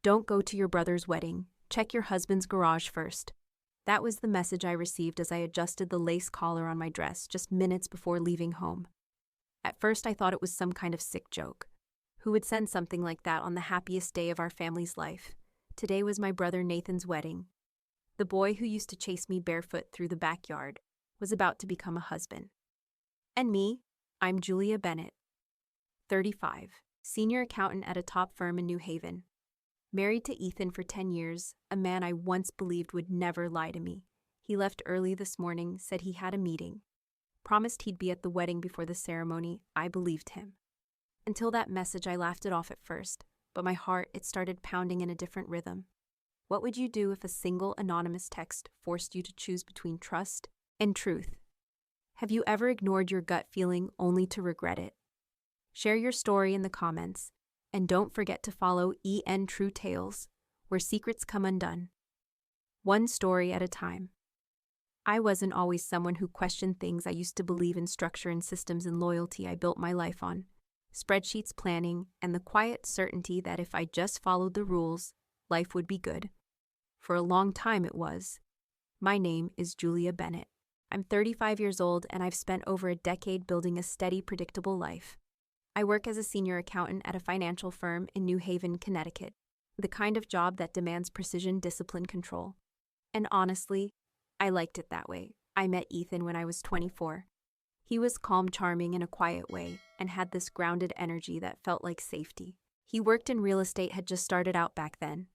Don't go to your brother's wedding. Check your husband's garage first. That was the message I received as I adjusted the lace collar on my dress just minutes before leaving home. At first, I thought it was some kind of sick joke. Who would send something like that on the happiest day of our family's life? Today was my brother Nathan's wedding. The boy who used to chase me barefoot through the backyard was about to become a husband. And me, I'm Julia Bennett, 35, senior accountant at a top firm in New Haven. Married to Ethan for 10 years, a man I once believed would never lie to me. He left early this morning, said he had a meeting. Promised he'd be at the wedding before the ceremony. I believed him. Until that message, I laughed it off at first, but my heart, it started pounding in a different rhythm. What would you do if a single anonymous text forced you to choose between trust and truth? Have you ever ignored your gut feeling only to regret it? Share your story in the comments, and don't forget to follow EN True Tales, where secrets come undone. One story at a time. I wasn't always someone who questioned things. I used to believe in structure and systems and loyalty. I built my life on spreadsheets, planning, and the quiet certainty that if I just followed the rules, life would be good. For a long time it was. My name is Julia Bennett. I'm 35 years old and I've spent over a decade building a steady, predictable life. I work as a senior accountant at a financial firm in New Haven, Connecticut, the kind of job that demands precision, discipline, control. And honestly, I liked it that way. I met Ethan when I was 24. He was calm, charming in a quiet way, and had this grounded energy that felt like safety. He worked in real estate, had just started out back then,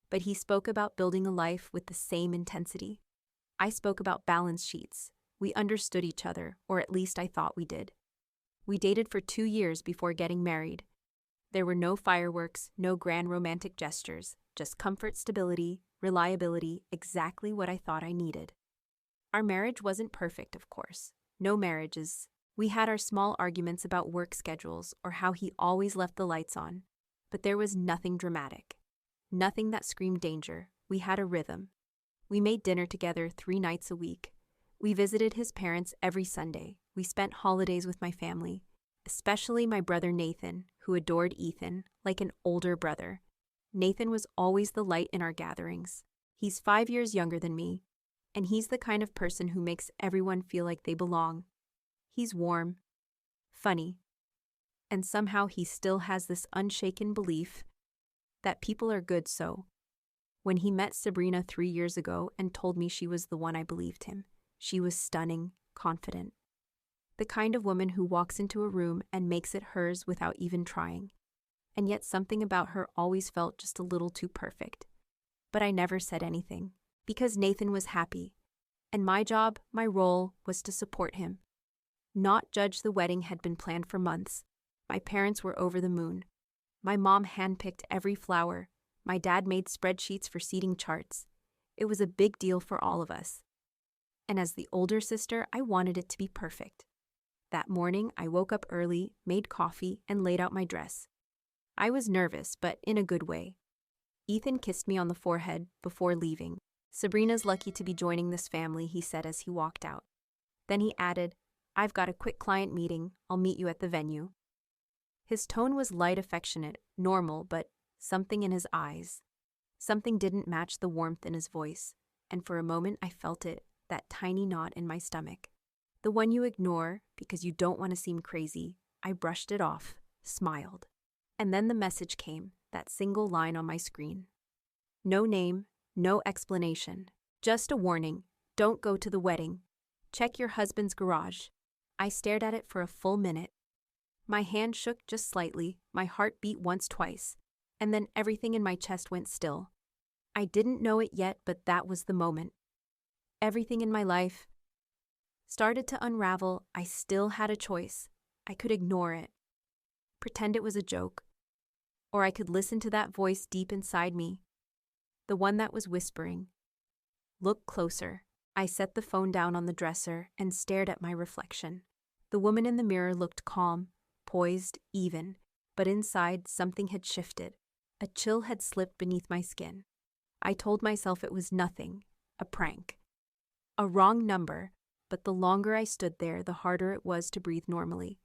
but he spoke about building a life with the same intensity. I spoke about balance sheets. We understood each other, or at least I thought we did. We dated for 2 years before getting married. There were no fireworks, no grand romantic gestures, just comfort, stability, reliability, exactly what I thought I needed. Our marriage wasn't perfect, of course. No marriages. We had our small arguments about work schedules or how he always left the lights on, but there was nothing dramatic. Nothing that screamed danger. We had a rhythm. We made dinner together 3 nights a week. We visited his parents every Sunday. We spent holidays with my family, especially my brother Nathan, who adored Ethan like an older brother. Nathan was always the light in our gatherings. He's 5 years younger than me, and he's the kind of person who makes everyone feel like they belong. He's warm, funny, and somehow he still has this unshaken belief that people are good. So, when he met Sabrina 3 years ago and told me she was the one, I believed him. She was stunning, confident. The kind of woman who walks into a room and makes it hers without even trying. And yet something about her always felt just a little too perfect. But I never said anything, because Nathan was happy. And my job, my role, was to support him. Not judge. The wedding had been planned for months. My parents were over the moon. My mom handpicked every flower. My dad made spreadsheets for seating charts. It was a big deal for all of us. And as the older sister, I wanted it to be perfect. That morning, I woke up early, made coffee, and laid out my dress. I was nervous, but in a good way. Ethan kissed me on the forehead before leaving. Sabrina's lucky to be joining this family, he said as he walked out. Then he added, I've got a quick client meeting. I'll meet you at the venue. His tone was light, affectionate, normal, but something in his eyes. Something didn't match the warmth in his voice, and for a moment I felt it, that tiny knot in my stomach. The one you ignore because you don't want to seem crazy. I brushed it off, smiled. And then the message came, that single line on my screen. No name, no explanation. Just a warning, don't go to the wedding. Check your husband's garage. I stared at it for a full minute. My hand shook just slightly, my heart beat once, twice, and then everything in my chest went still. I didn't know it yet, but that was the moment. Everything in my life started to unravel. I still had a choice. I could ignore it, pretend it was a joke, or I could listen to that voice deep inside me, the one that was whispering, "Look closer." I set the phone down on the dresser and stared at my reflection. The woman in the mirror looked calm, poised, even, but inside something had shifted. A chill had slipped beneath my skin. I told myself it was nothing, a prank, a wrong number, but the longer I stood there, the harder it was to breathe normally.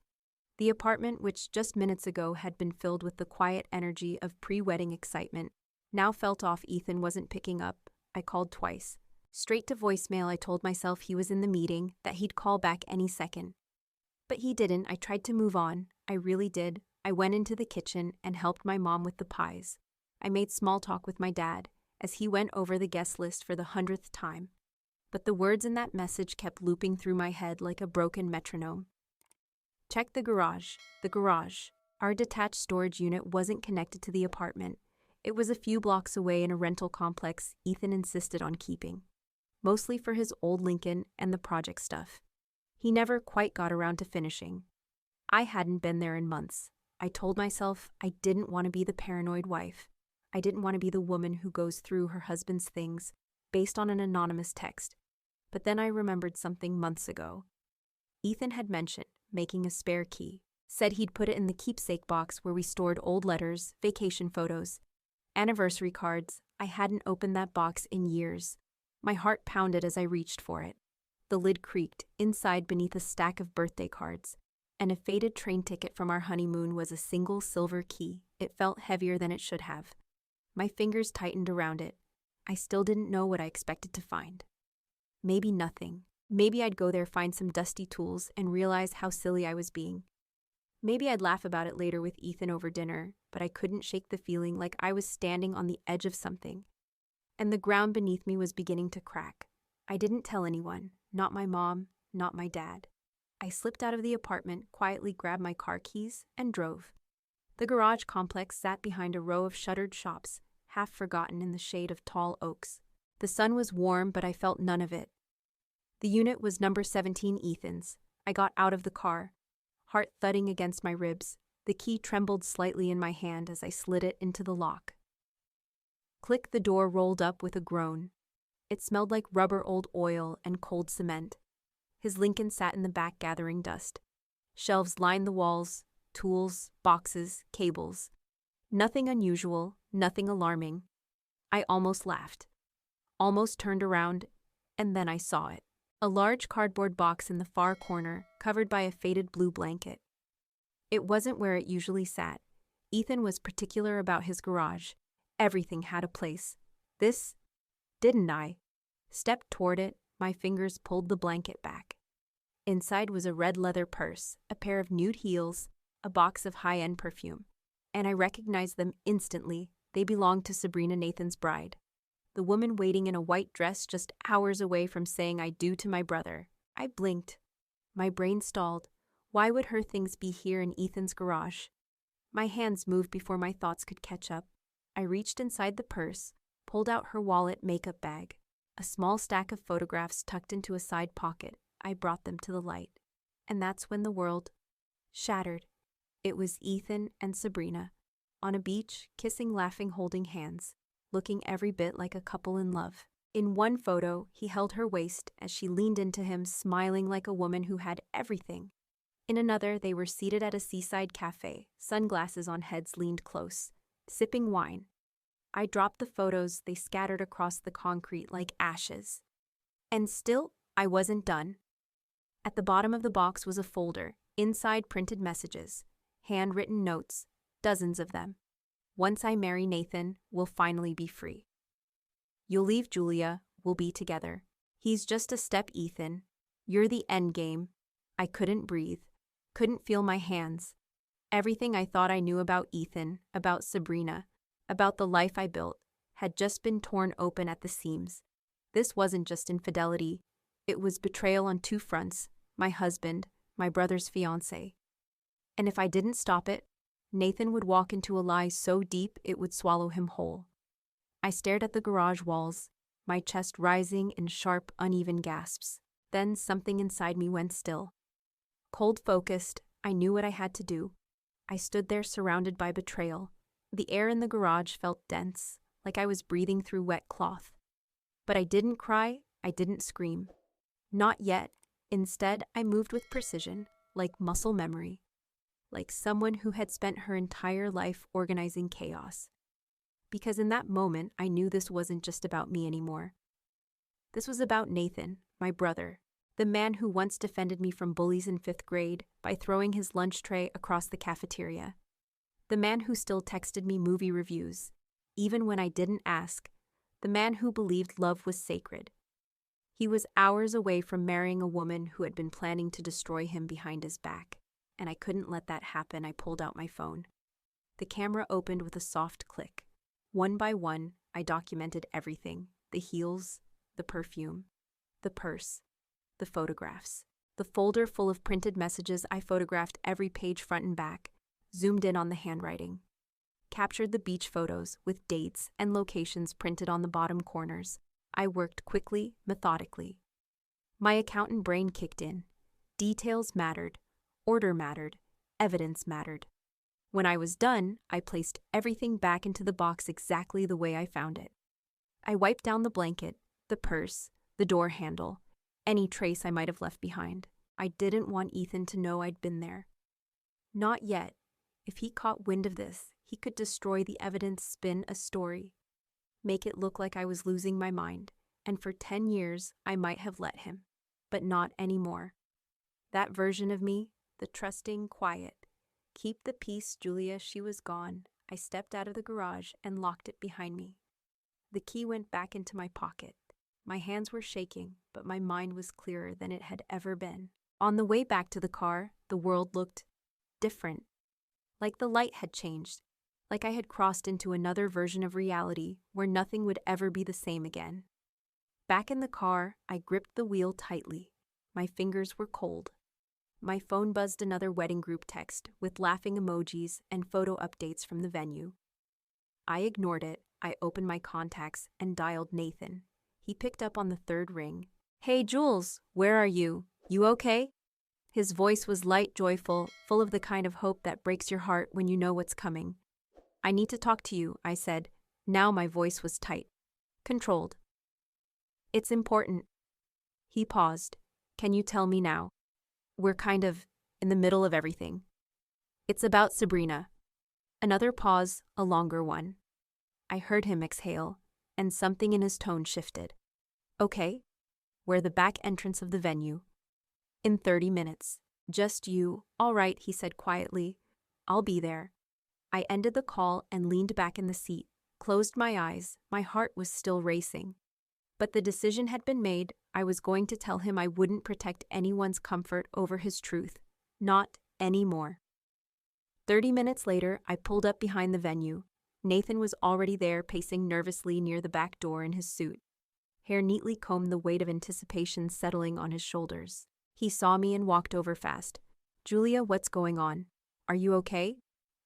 The apartment, which just minutes ago had been filled with the quiet energy of pre-wedding excitement, Now felt off Ethan wasn't picking up. I called twice. Straight to voicemail, I told myself he was in the meeting, that he'd call back any second. But he didn't. I tried to move on. I really did. I went into the kitchen and helped my mom with the pies. I made small talk with my dad as he went over the guest list for the 100th time. But the words in that message kept looping through my head like a broken metronome. Check the garage. The garage. Our detached storage unit wasn't connected to the apartment. It was a few blocks away in a rental complex Ethan insisted on keeping, mostly for his old Lincoln and the project stuff. He never quite got around to finishing. I hadn't been there in months. I told myself I didn't want to be the paranoid wife. I didn't want to be the woman who goes through her husband's things based on an anonymous text. But then I remembered something months ago. Ethan had mentioned making a spare key, said he'd put it in the keepsake box where we stored old letters, vacation photos, anniversary cards. I hadn't opened that box in years. My heart pounded as I reached for it. The lid creaked. Inside, beneath a stack of birthday cards and a faded train ticket from our honeymoon, was a single silver key. It felt heavier than it should have. My fingers tightened around it. I still didn't know what I expected to find. Maybe nothing. Maybe I'd go there, find some dusty tools, and realize how silly I was being. Maybe I'd laugh about it later with Ethan over dinner, but I couldn't shake the feeling like I was standing on the edge of something, and the ground beneath me was beginning to crack. I didn't tell anyone, not my mom, not my dad. I slipped out of the apartment, quietly grabbed my car keys, and drove. The garage complex sat behind a row of shuttered shops, half forgotten in the shade of tall oaks. The sun was warm, but I felt none of it. The unit was number 17 Ethan's. I got out of the car, heart thudding against my ribs. The key trembled slightly in my hand as I slid it into the lock. Click, the door rolled up with a groan. It smelled like rubber, old oil, and cold cement. His Lincoln sat in the back gathering dust. Shelves lined the walls, tools, boxes, cables. Nothing unusual, nothing alarming. I almost laughed, almost turned around, and then I saw it. A large cardboard box in the far corner, covered by a faded blue blanket. It wasn't where it usually sat. Ethan was particular about his garage. Everything had a place. This didn't. I stepped toward it. My fingers pulled the blanket back. Inside was a red leather purse, a pair of nude heels, a box of high-end perfume. And I recognized them instantly. They belonged to Sabrina, Nathan's bride. The woman waiting in a white dress just hours away from saying I do to my brother. I blinked. My brain stalled. Why would her things be here in Ethan's garage? My hands moved before my thoughts could catch up. I reached inside the purse, pulled out her wallet, makeup bag, a small stack of photographs tucked into a side pocket. I brought them to the light. And that's when the world shattered. It was Ethan and Sabrina, on a beach, kissing, laughing, holding hands, looking every bit like a couple in love. In one photo, he held her waist as she leaned into him, smiling like a woman who had everything. In another, they were seated at a seaside cafe, sunglasses on heads leaned close, sipping wine. I dropped the photos. They scattered across the concrete like ashes. And still, I wasn't done. At the bottom of the box was a folder, inside printed messages, handwritten notes, dozens of them. Once I marry Nathan, we'll finally be free. You'll leave Julia, we'll be together. He's just a step, Ethan. You're the end game. I couldn't breathe, couldn't feel my hands. Everything I thought I knew about Ethan, about Sabrina, about the life I built, had just been torn open at the seams. This wasn't just infidelity. It was betrayal on two fronts, my husband, my brother's fiancé. And if I didn't stop it, Nathan would walk into a lie so deep it would swallow him whole. I stared at the garage walls, my chest rising in sharp, uneven gasps. Then something inside me went still. Cold focused, I knew what I had to do. I stood there surrounded by betrayal. The air in the garage felt dense, like I was breathing through wet cloth. But I didn't cry, I didn't scream. Not yet. Instead, I moved with precision, like muscle memory, like someone who had spent her entire life organizing chaos. Because in that moment, I knew this wasn't just about me anymore. This was about Nathan, my brother, the man who once defended me from bullies in 5th grade by throwing his lunch tray across the cafeteria. The man who still texted me movie reviews, even when I didn't ask, the man who believed love was sacred. He was hours away from marrying a woman who had been planning to destroy him behind his back, and I couldn't let that happen. I pulled out my phone. The camera opened with a soft click. One by one, I documented everything: the heels, the perfume, the purse, the photographs. The folder full of printed messages. I photographed every page front and back, zoomed in on the handwriting, captured the beach photos with dates and locations printed on the bottom corners. I worked quickly, methodically. My accountant brain kicked in. Details mattered, order mattered, evidence mattered. When I was done, I placed everything back into the box exactly the way I found it. I wiped down the blanket, the purse, the door handle, any trace I might have left behind. I didn't want Ethan to know I'd been there. Not yet. If he caught wind of this, he could destroy the evidence, spin a story, make it look like I was losing my mind, and for 10 years I might have let him. But not anymore. That version of me, the trusting, quiet, keep the peace Julia, she was gone. I stepped out of the garage and locked it behind me. The key went back into my pocket. My hands were shaking, but my mind was clearer than it had ever been. On the way back to the car, the world looked different. Like the light had changed. Like I had crossed into another version of reality where nothing would ever be the same again. Back in the car, I gripped the wheel tightly. My fingers were cold. My phone buzzed another wedding group text with laughing emojis and photo updates from the venue. I ignored it. I opened my contacts and dialed Nathan. He picked up on the third ring. "Hey, Jules, where are you? You okay?" His voice was light, joyful, full of the kind of hope that breaks your heart when you know what's coming. "I need to talk to you," I said. Now my voice was tight, controlled. "It's important." He paused. "Can you tell me now? We're kind of in the middle of everything." "It's about Sabrina." Another pause, a longer one. I heard him exhale, and something in his tone shifted. "Okay." "We're the back entrance of the venue. In 30 minutes. Just you." "All right," he said quietly. "I'll be there." I ended the call and leaned back in the seat, closed my eyes. My heart was still racing. But the decision had been made. I was going to tell him I wouldn't protect anyone's comfort over his truth. Not anymore. 30 minutes later, I pulled up behind the venue. Nathan was already there, pacing nervously near the back door in his suit. Hair neatly combed, the weight of anticipation settling on his shoulders. He saw me and walked over fast. "Julia, what's going on? Are you okay?"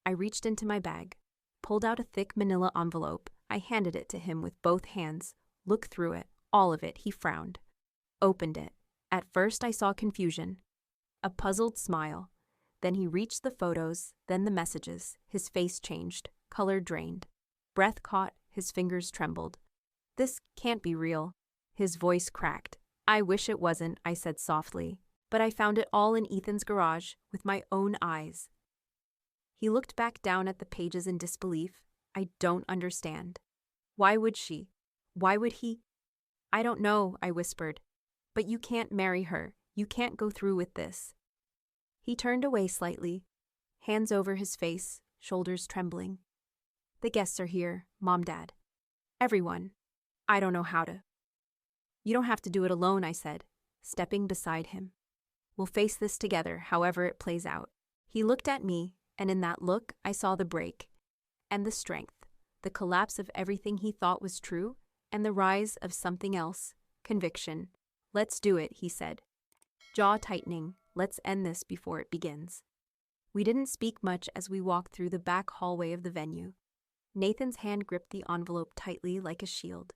I reached into my bag, pulled out a thick manila envelope. I handed it to him with both hands. "Look through it, all of it." He frowned. Opened it. At first I saw confusion, a puzzled smile. Then he reached the photos, then the messages. His face changed, color drained. Breath caught, his fingers trembled. "This can't be real." His voice cracked. "I wish it wasn't," I said softly. "But I found it all in Ethan's garage, with my own eyes." He looked back down at the pages in disbelief. "I don't understand. Why would she? Why would he?" "I don't know," I whispered. "But you can't marry her. You can't go through with this." He turned away slightly, hands over his face, shoulders trembling. "The guests are here, Mom, Dad. Everyone. I don't know how to." "You don't have to do it alone," I said, stepping beside him. "We'll face this together, however it plays out." He looked at me, and in that look I saw the break, and the strength, the collapse of everything he thought was true, and the rise of something else, conviction. "Let's do it," he said, jaw tightening. "Let's end this before it begins." We didn't speak much as we walked through the back hallway of the venue. Nathan's hand gripped the envelope tightly like a shield.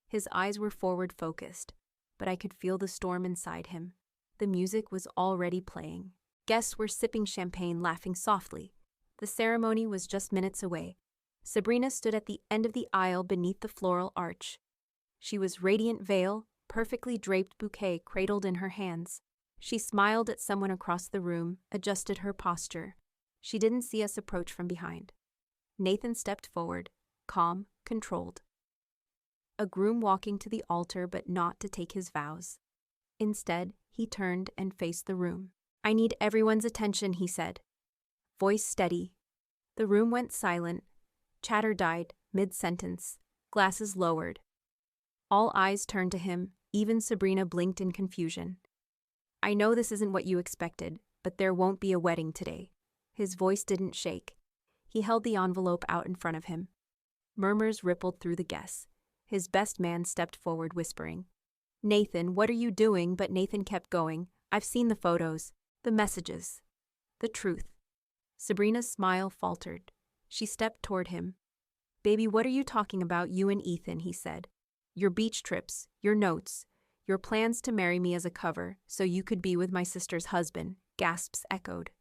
His eyes were forward-focused, but I could feel the storm inside him. The music was already playing. Guests were sipping champagne, laughing softly. The ceremony was just minutes away. Sabrina stood at the end of the aisle beneath the floral arch. She was radiant veil, perfectly draped bouquet cradled in her hands. She smiled at someone across the room, adjusted her posture. She didn't see us approach from behind. Nathan stepped forward, calm, controlled. A groom walking to the altar, but not to take his vows. Instead, he turned and faced the room. "I need everyone's attention," he said. Voice steady. The room went silent. Chatter died. mid-sentence, glasses lowered. All eyes turned to him, even Sabrina blinked in confusion. I know this isn't what you expected, but there won't be a wedding today. His voice didn't shake. He held the envelope out in front of him. Murmurs rippled through the guests. His best man stepped forward, whispering, Nathan, what are you doing? But Nathan kept going. I've seen the photos, the messages, the truth. Sabrina's smile faltered. She stepped toward him. Baby, what are you talking about, you and Ethan, he said. Your beach trips, your notes, your plans to marry me as a cover so you could be with my sister's husband, gasps echoed.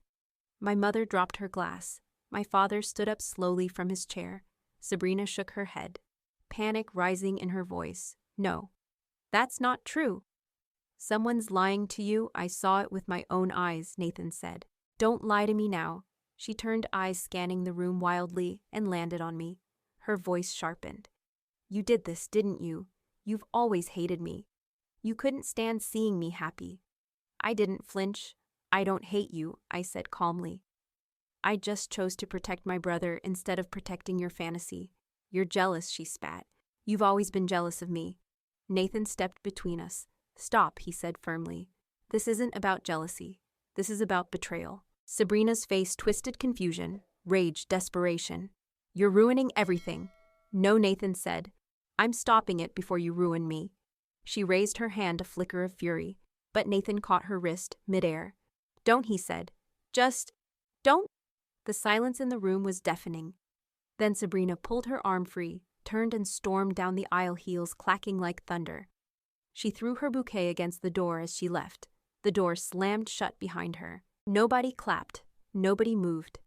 My mother dropped her glass. My father stood up slowly from his chair. Sabrina shook her head, panic rising in her voice. No, that's not true. Someone's lying to you. I saw it with my own eyes, Nathan said. Don't lie to me now. She turned, eyes scanning the room wildly, and landed on me. Her voice sharpened. You did this, didn't you? You've always hated me. You couldn't stand seeing me happy. I didn't flinch. I don't hate you, I said calmly. I just chose to protect my brother instead of protecting your fantasy. You're jealous, she spat. You've always been jealous of me. Nathan stepped between us. Stop, he said firmly. This isn't about jealousy. This is about betrayal. Sabrina's face twisted confusion, rage, desperation. You're ruining everything. No, Nathan said. I'm stopping it before you ruin me. She raised her hand, a flicker of fury, but Nathan caught her wrist, midair. Don't, he said. Just don't. The silence in the room was deafening. Then Sabrina pulled her arm free, turned and stormed down the aisle, heels clacking like thunder. She threw her bouquet against the door as she left. The door slammed shut behind her. Nobody clapped. Nobody moved.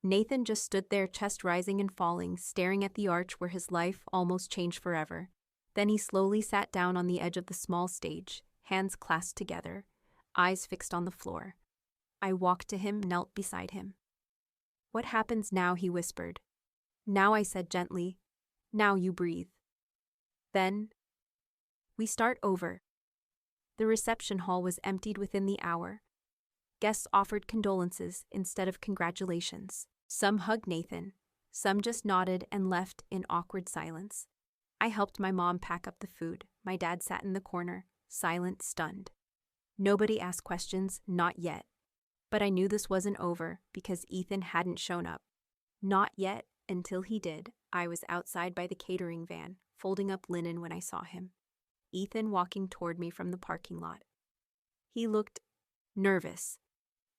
Nathan just stood there, chest rising and falling, staring at the arch where his life almost changed forever. Then he slowly sat down on the edge of the small stage, hands clasped together, eyes fixed on the floor. I walked to him, knelt beside him. What happens now, he whispered. Now, I said gently. Now you breathe. Then we start over. The reception hall was emptied within the hour. Guests offered condolences instead of congratulations. Some hugged Nathan, some just nodded and left in awkward silence. I helped my mom pack up the food. My dad sat in the corner, silent, stunned. Nobody asked questions, not yet. But I knew this wasn't over because Ethan hadn't shown up. Not yet, until he did. I was outside by the catering van, folding up linen when I saw him. Ethan walking toward me from the parking lot. He looked nervous.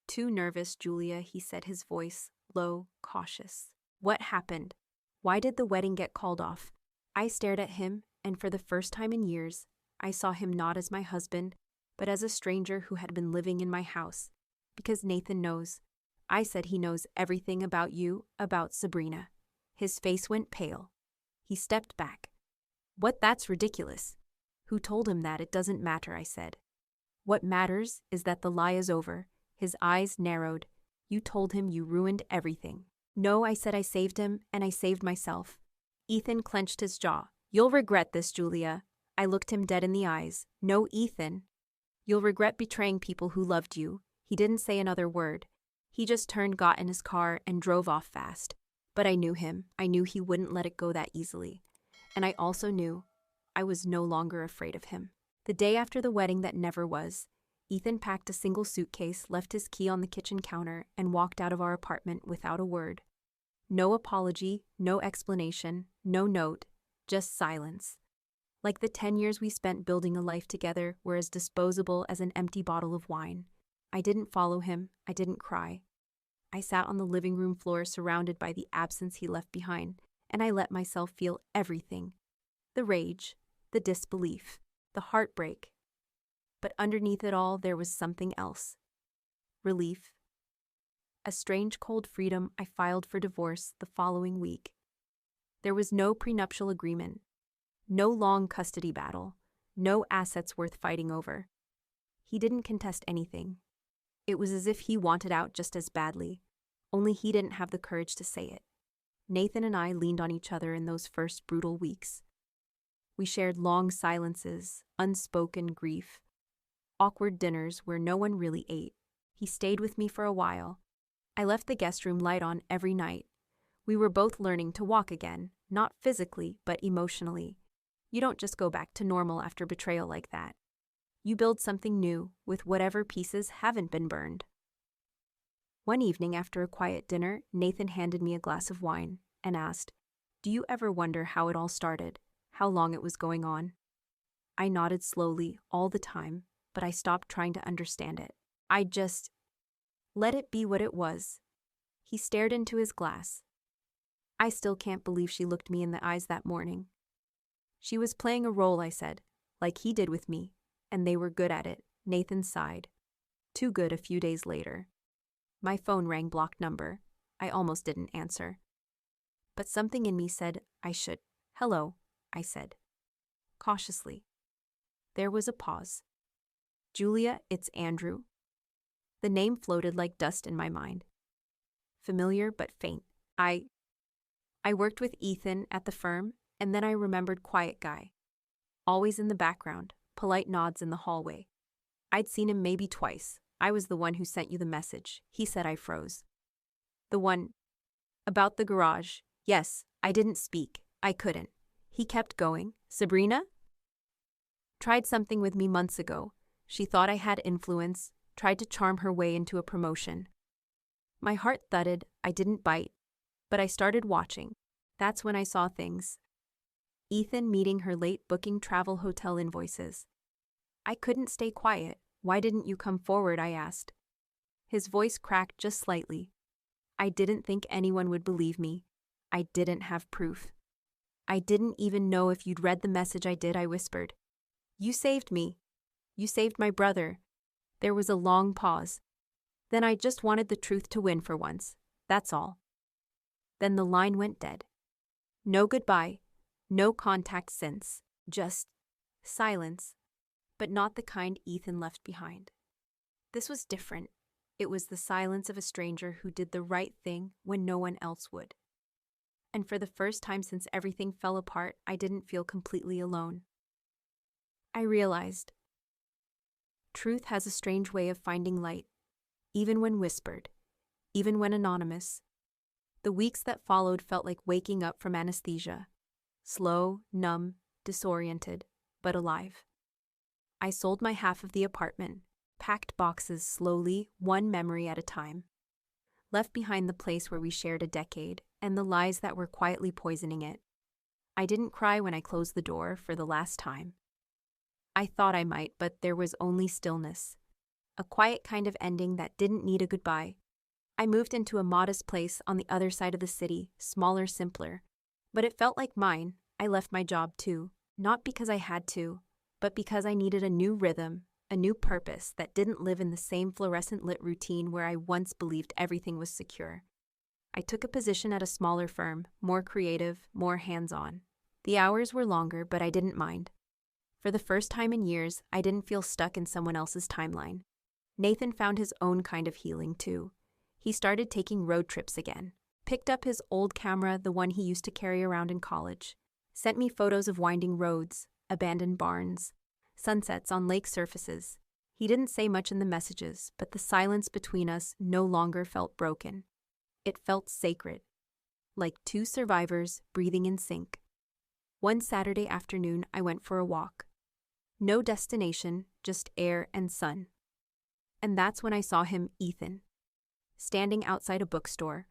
Too nervous, Julia, he said, his voice low, cautious. What happened? Why did the wedding get called off? I stared at him, and for the first time in years, I saw him not as my husband, but as a stranger who had been living in my house. Because Nathan knows. I said he knows everything about you, about Sabrina. His face went pale. He stepped back. What? That's ridiculous. Who told him that? It doesn't matter, I said. What matters is that the lie is over. His eyes narrowed. You told him you ruined everything. No, I said, I saved him, and I saved myself. Ethan clenched his jaw. You'll regret this, Julia. I looked him dead in the eyes. No, Ethan. You'll regret betraying people who loved you. He didn't say another word. He just turned, got in his car, and drove off fast. But I knew him. I knew he wouldn't let it go that easily. And I also knew I was no longer afraid of him. The day after the wedding that never was, Ethan packed a single suitcase, left his key on the kitchen counter, and walked out of our apartment without a word. No apology, no explanation, no note, just silence. Like the 10 years we spent building a life together were as disposable as an empty bottle of wine. I didn't follow him. I didn't cry. I sat on the living room floor surrounded by the absence he left behind, and I let myself feel everything. The rage, the disbelief, the heartbreak. But underneath it all, there was something else. Relief. A strange cold freedom. I filed for divorce the following week. There was no prenuptial agreement, no long custody battle, no assets worth fighting over. He didn't contest anything. It was as if he wanted out just as badly, only he didn't have the courage to say it. Nathan and I leaned on each other in those first brutal weeks. We shared long silences, unspoken grief, awkward dinners where no one really ate. He stayed with me for a while. I left the guest room light on every night. We were both learning to walk again, Not physically, but emotionally. You don't just go back to normal after betrayal like that. You build something new with whatever pieces haven't been burned. One evening after a quiet dinner, Nathan handed me a glass of wine and asked, "Do you ever wonder how it all started? How long it was going on?" I nodded slowly all the time, but I stopped trying to understand it. I just let it be what it was. He stared into his glass. I still can't believe she looked me in the eyes that morning. She was playing a role, I said, like he did with me, and they were good at it. Nathan sighed. Too good a few days later. My phone rang blocked number. I almost didn't answer. But something in me said I should. "Hello," I said, cautiously. There was a pause. "Julia, it's Andrew." The name floated like dust in my mind. Familiar but faint. I worked with Ethan at the firm, and then I remembered quiet guy. Always in the background, polite nods in the hallway. I'd seen him maybe twice. I was the one who sent you the message. He said. I froze. The one about the garage. Yes, I didn't speak. I couldn't. He kept going. "Sabrina? Tried something with me months ago. She thought I had influence, tried to charm her way into a promotion." My heart thudded. I didn't bite, but I started watching. That's when I saw things. Ethan meeting her late, booking travel hotel invoices. I couldn't stay quiet. "Why didn't you come forward?" I asked. His voice cracked just slightly. "I didn't think anyone would believe me. I didn't have proof. I didn't even know if you'd read the message." I did, I whispered. "You saved me. You saved my brother." There was a long pause. "Then I just wanted the truth to win for once. That's all." Then the line went dead. No goodbye, no contact since, just silence, but not the kind Ethan left behind. This was different. It was the silence of a stranger who did the right thing when no one else would. And for the first time since everything fell apart, I didn't feel completely alone. I realized truth has a strange way of finding light, even when whispered, even when anonymous. The weeks that followed felt like waking up from anesthesia. Slow, numb, disoriented, but alive. I sold my half of the apartment, packed boxes slowly, one memory at a time. Left behind the place where we shared a decade, and the lies that were quietly poisoning it. I didn't cry when I closed the door for the last time. I thought I might, but there was only stillness. A quiet kind of ending that didn't need a goodbye. I moved into a modest place on the other side of the city, smaller, simpler. But it felt like mine. I left my job too, not because I had to, but because I needed a new rhythm, a new purpose that didn't live in the same fluorescent lit routine where I once believed everything was secure. I took a position at a smaller firm, more creative, more hands-on. The hours were longer, but I didn't mind. For the first time in years, I didn't feel stuck in someone else's timeline. Nathan found his own kind of healing too. He started taking road trips again. Picked up his old camera, the one he used to carry around in college. Sent me photos of winding roads, abandoned barns, sunsets on lake surfaces. He didn't say much in the messages, but the silence between us no longer felt broken. It felt sacred, like two survivors breathing in sync. One Saturday afternoon, I went for a walk. No destination, just air and sun. And that's when I saw him, Ethan, standing outside a bookstore.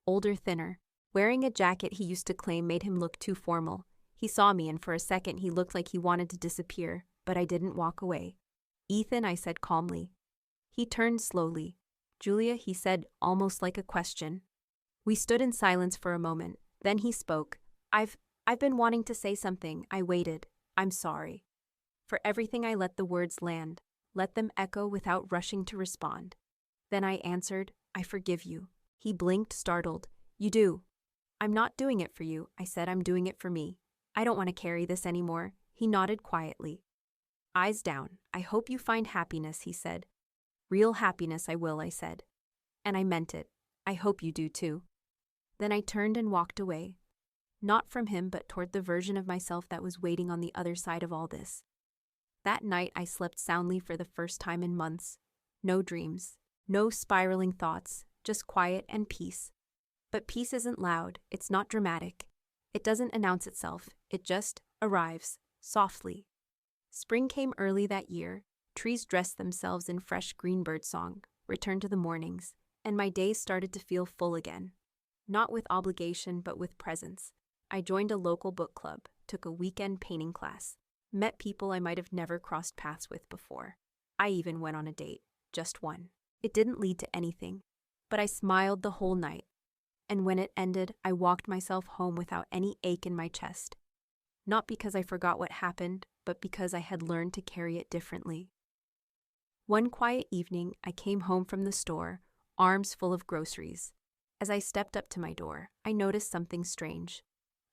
Older, thinner, wearing a jacket he used to claim made him look too formal. He saw me, and for a second he looked like he wanted to disappear, but I didn't walk away. "Ethan," I said calmly. He turned slowly. "Julia," he said, almost like a question. We stood in silence for a moment. Then he spoke. I've been wanting to say something." I waited. "I'm sorry. For everything I let the words land, let them echo without rushing to respond." Then I answered, "I forgive you." He blinked, startled. "You do?" "I'm not doing it for you," I said. "I'm doing it for me. I don't want to carry this anymore." He nodded quietly. Eyes down. "I hope you find happiness," he said. "Real happiness, I will," I said. And I meant it. "I hope you do too." Then I turned and walked away. Not from him, but toward the version of myself that was waiting on the other side of all this. That night I slept soundly for the first time in months. No dreams. No spiraling thoughts. Just quiet and peace. But peace isn't loud. It's not dramatic. It doesn't announce itself, it just arrives, softly. Spring came early that year, trees dressed themselves in fresh green bird song, returned to the mornings, and my days started to feel full again. Not with obligation, but with presence. I joined a local book club, took a weekend painting class, met people I might have never crossed paths with before. I even went on a date, just one. It didn't lead to anything, but I smiled the whole night. And when it ended, I walked myself home without any ache in my chest. Not because I forgot what happened, but because I had learned to carry it differently. One quiet evening, I came home from the store, arms full of groceries. As I stepped up to my door, I noticed something strange.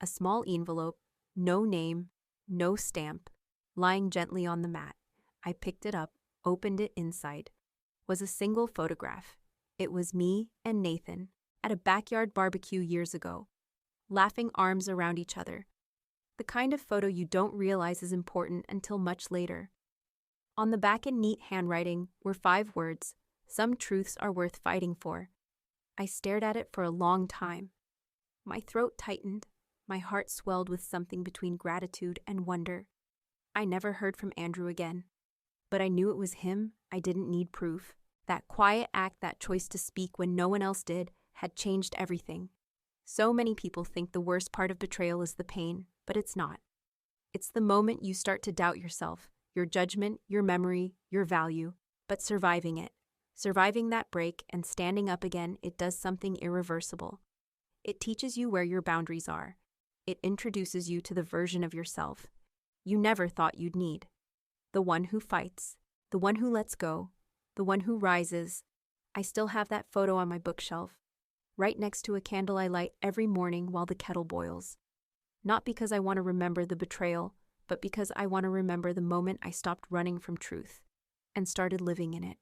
A small envelope, no name, no stamp, lying gently on the mat. I picked it up, opened it inside. Was a single photograph. It was me and Nathan at a backyard barbecue years ago, laughing arms around each other. The kind of photo you don't realize is important until much later. On the back in neat handwriting were 5 words, "Some truths are worth fighting for." I stared at it for a long time. My throat tightened, my heart swelled with something between gratitude and wonder. I never heard from Andrew again, but I knew it was him. I didn't need proof. That quiet act, that choice to speak when no one else did, had changed everything. So many people think the worst part of betrayal is the pain, but it's not. It's the moment you start to doubt yourself, your judgment, your memory, your value, but surviving it. Surviving that break and standing up again, it does something irreversible. It teaches you where your boundaries are. It introduces you to the version of yourself you never thought you'd need. The one who fights, the one who lets go, the one who rises. I still have that photo on my bookshelf, right next to a candle I light every morning while the kettle boils. Not because I want to remember the betrayal, but because I want to remember the moment I stopped running from truth and started living in it.